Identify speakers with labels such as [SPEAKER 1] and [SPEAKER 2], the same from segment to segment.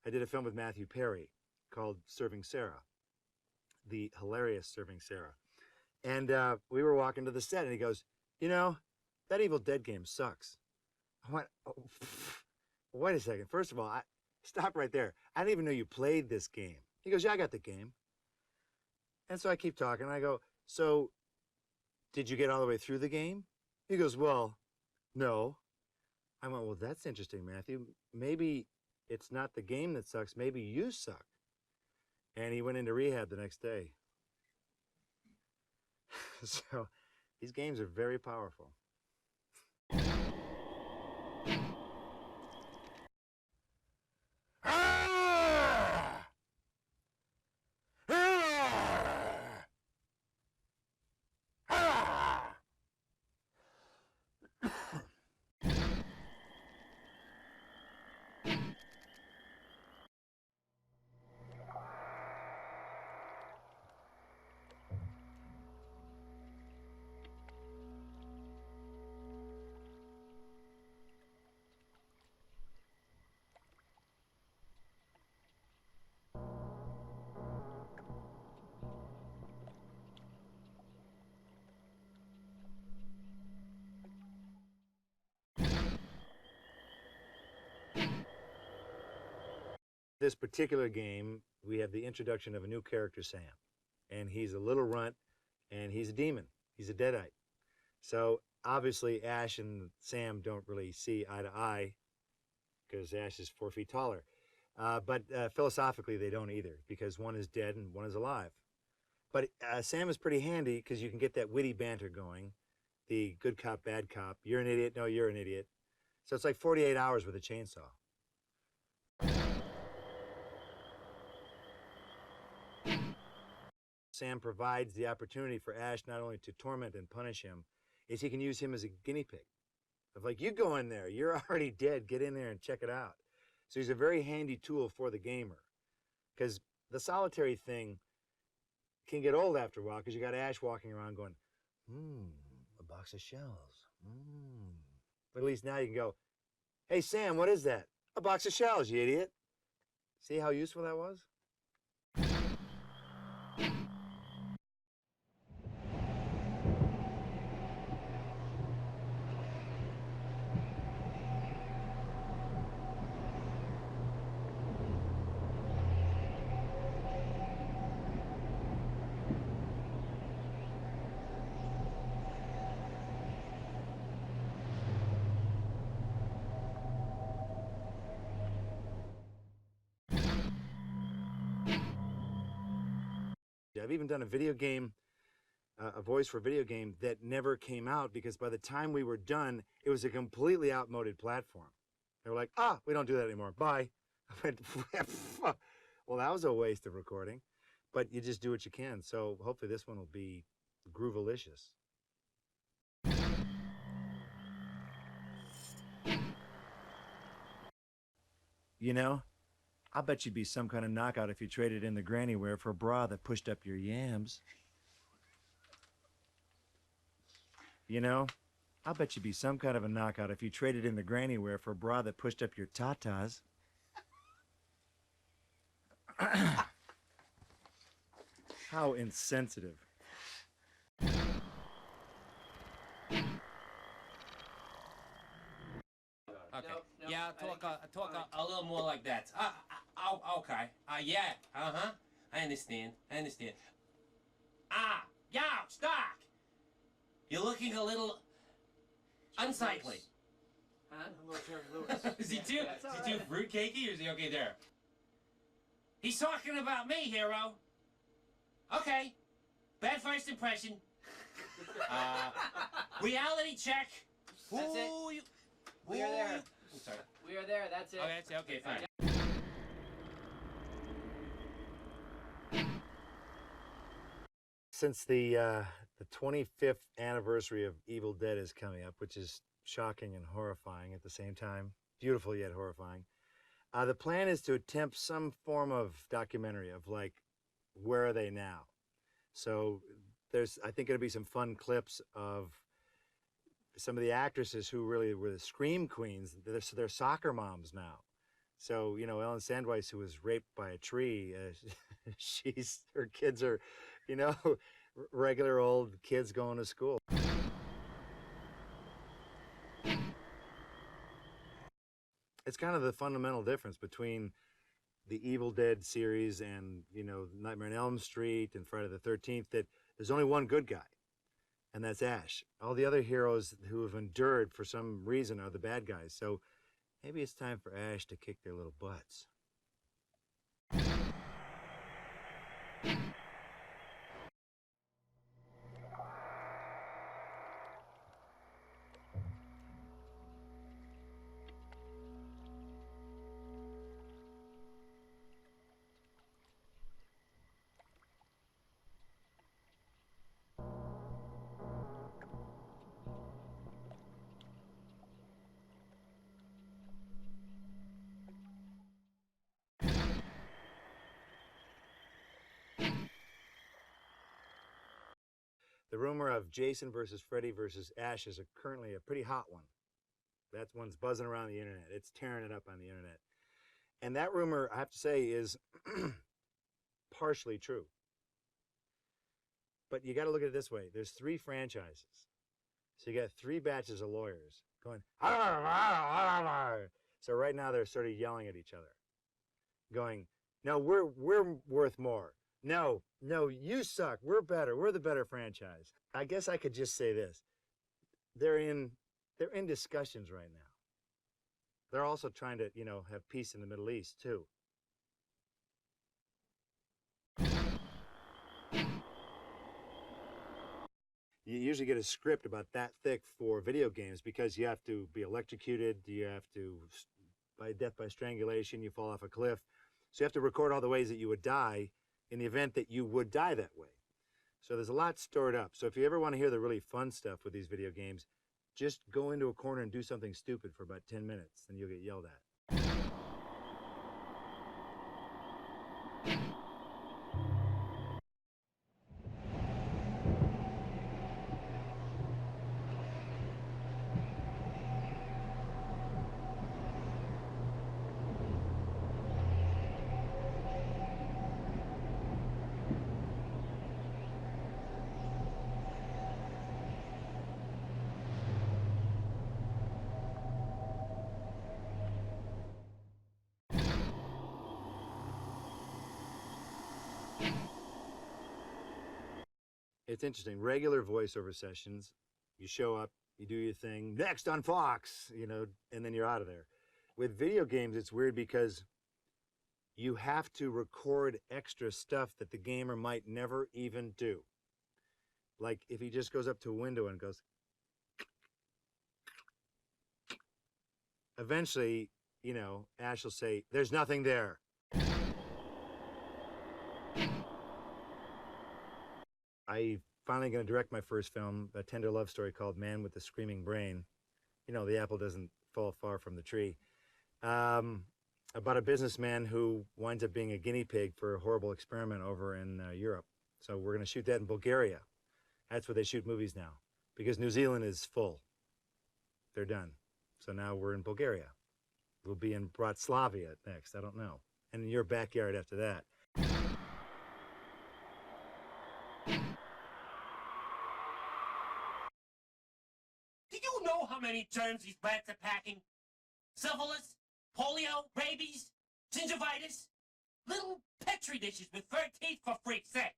[SPEAKER 1] I did a film with Matthew Perry called Serving Sarah, the hilarious Serving Sarah. And we were walking to the set, and he goes, you know, that Evil Dead game sucks. I went, oh, wait a second. First of all, stop right there. I didn't even know you played this game. He goes, yeah, I got the game. And so I keep talking, and I go, so did you get all the way through the game? He goes, well, no. I went, well, that's interesting, Matthew. Maybe it's not the game that sucks. Maybe you suck. And he went into rehab the next day. So these games are very powerful. This particular game, we have the introduction of a new character, Sam. And he's a little runt, and he's a demon. He's a deadite. So obviously Ash and Sam don't really see eye to eye because Ash is 4 feet taller. But philosophically, they don't either, because one is dead and one is alive. But Sam is pretty handy because you can get that witty banter going, the good cop, bad cop. You're an idiot. No, you're an idiot. So it's like 48 hours with a chainsaw. Sam provides the opportunity for Ash not only to torment and punish him, is he can use him as a guinea pig. Of like, you go in there, you're already dead, get in there and check it out. So he's a very handy tool for the gamer. Because the solitary thing can get old after a while, because you got Ash walking around going, a box of shells. But at least now you can go, hey Sam, what is that? A box of shells, you idiot. See how useful that was? I've even done a video game, a voice for a video game that never came out because by the time we were done, it was a completely outmoded platform. They were like, we don't do that anymore. Bye. I went, well, that was a waste of recording, but you just do what you can. So hopefully this one will be groovalicious. You know, I bet you'd be some kind of knockout if you traded in the granny wear for a bra that pushed up your yams. You know, I bet you'd be some kind of a knockout if you traded in the granny wear for a bra that pushed up your tatas. How insensitive.
[SPEAKER 2] Okay. No, yeah, talk a little more like that. Okay. Yeah. I understand. Yeah, Stark. You're looking a little unsightly.
[SPEAKER 3] Huh? A little Jerry Lewis.
[SPEAKER 2] Is he too fruitcakey, or is he okay there? He's talking about me, hero. Okay. Bad first impression. Reality check.
[SPEAKER 3] That's it. We are there.
[SPEAKER 2] I'm sorry.
[SPEAKER 3] We are there. That's it.
[SPEAKER 2] Oh, that's it. Okay, fine.
[SPEAKER 1] Since the 25th anniversary of Evil Dead is coming up, which is shocking and horrifying at the same time, beautiful yet horrifying, the plan is to attempt some form of documentary of like, where are they now? So there's, I think, going to be some fun clips of some of the actresses who really were the scream queens. They're soccer moms now. So, you know, Ellen Sandweiss, who was raped by a tree, her kids are, you know, regular old kids going to school. It's kind of the fundamental difference between the Evil Dead series and, you know, Nightmare on Elm Street and Friday the 13th, that there's only one good guy, and that's Ash. All the other heroes who have endured for some reason are the bad guys. So maybe it's time for Ash to kick their little butts. The rumor of Jason versus Freddy versus Ash is currently a pretty hot one. That one's buzzing around the internet. It's tearing it up on the internet. And that rumor, I have to say, is partially true. But you got to look at it this way. There's 3 franchises. So you got 3 batches of lawyers going, "Arr, arr, arr, arr." So right now they're sort of yelling at each other, going, no, we're worth more. No, you suck. We're better. We're the better franchise. I guess I could just say this. They're in discussions right now. They're also trying to, you know, have peace in the Middle East too. You usually get a script about that thick for video games because you have to be electrocuted, you have to, by death by strangulation, you fall off a cliff. So you have to record all the ways that you would die in the event that you would die that way. So there's a lot stored up. So if you ever want to hear the really fun stuff with these video games, just go into a corner and do something stupid for about 10 minutes, and you'll get yelled at. It's interesting. Regular voiceover sessions, you show up, you do your thing, next on Fox, you know, and then you're out of there. With video games, it's weird because you have to record extra stuff that the gamer might never even do. Like if he just goes up to a window and goes, eventually, you know, Ash will say, there's nothing there. I'm finally going to direct my first film, a tender love story called Man with the Screaming Brain. You know, the apple doesn't fall far from the tree. About a businessman who winds up being a guinea pig for a horrible experiment over in Europe. So we're going to shoot that in Bulgaria. That's where they shoot movies now, because New Zealand is full. They're done. So now we're in Bulgaria. We'll be in Bratislava next, I don't know. And in your backyard after that.
[SPEAKER 2] Do you know how many germs these rats are packing? Syphilis, polio, rabies, gingivitis, little petri dishes with 3 teeth, for freak's sake.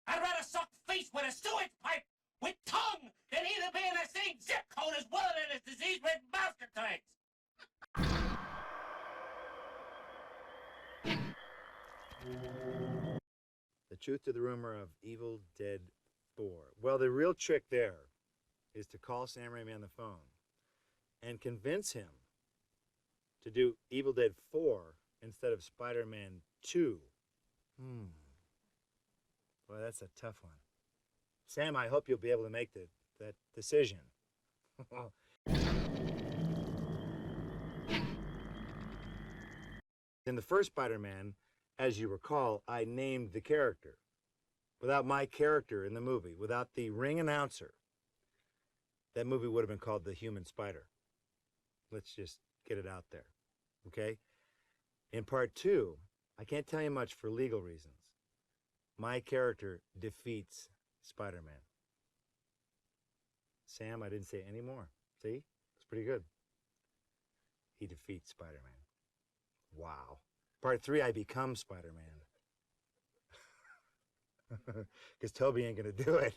[SPEAKER 2] I'd rather suck face with a sewage pipe with tongue than either be in the same zip code as one of his disease-ridden master tanks.
[SPEAKER 1] The truth to the rumor of Evil Dead 4. Well, the real trick there is to call Sam Raimi on the phone and convince him to do Evil Dead 4 instead of Spider-Man 2. Well, that's a tough one. Sam, I hope you'll be able to make that decision. In the first Spider-Man, as you recall, I named the character. Without my character in the movie, without the ring announcer, that movie would have been called The Human Spider. Let's just get it out there, okay? In part 2, I can't tell you much for legal reasons. My character defeats Spider-Man. Sam, I didn't say any more. See? It's pretty good. He defeats Spider-Man. Wow. Part 3, I become Spider-Man. Because Toby ain't going to do it.